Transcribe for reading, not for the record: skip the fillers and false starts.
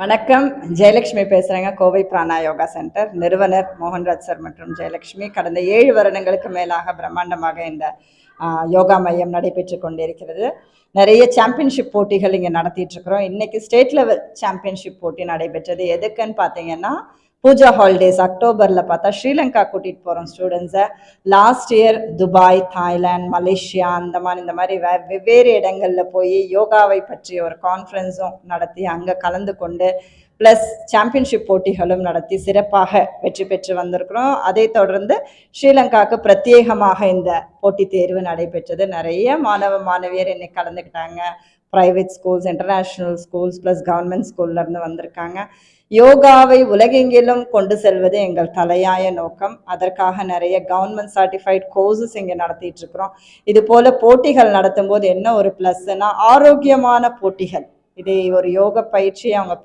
வணக்கம். ஜெயலட்சுமி பேசுகிறேங்க. கோவை பிராணா யோகா சென்டர் நிறுவனர் மோகன்ராஜ் சார் மற்றும் ஜெயலட்சுமி கடந்த 7 வருடங்களுக்கு மேலாக பிரம்மாண்டமாக இந்த யோகா மையம் நடைபெற்று கொண்டிருக்கிறது. நிறைய சாம்பியன்ஷிப் போட்டிகள் இங்கே நடத்திட்டு இருக்கிறோம். இன்னைக்கு ஸ்டேட் லெவல் சாம்பியன்ஷிப் போட்டி நடைபெற்றது. எதுக்குன்னு பார்த்தீங்கன்னா, பூஜா ஹாலிடேஸ் அக்டோபரில் பார்த்தா ஸ்ரீலங்கா கூட்டிகிட்டு போகிறோம் ஸ்டூடெண்ட்ஸை. Last year Dubai, Thailand, Malaysia இந்த மாதிரி வெவ்வேறு இடங்களில் போய் யோகாவை பற்றிய ஒரு கான்ஃபரன்ஸும் நடத்தி அங்கே கலந்து கொண்டு ப்ளஸ் சாம்பியன்ஷிப் போட்டிகளும் நடத்தி சிறப்பாக வெற்றி பெற்று வந்திருக்கிறோம். அதை தொடர்ந்து ஸ்ரீலங்காவுக்கு பிரத்யேகமாக இந்த போட்டித் தேர்வு நடைபெற்றது. நிறைய மாணவியர் இன்னைக்கு கலந்துக்கிட்டாங்க. Private schools, international schools plus government ஸ்கூல்லேருந்து வந்திருக்காங்க. யோகாவை உலகெங்கிலும் கொண்டு செல்வது எங்கள் தலையாய நோக்கம். அதற்காக நிறைய கவர்மெண்ட் சர்டிஃபைட் கோர்சஸ் இங்கே நடத்திட்டு இருக்கிறோம். இது போல போட்டிகள் நடத்தும் போது என்ன ஒரு ப்ளஸ்னா, ஆரோக்கியமான போட்டிகள். இதை ஒரு யோக பயிற்சி அவங்க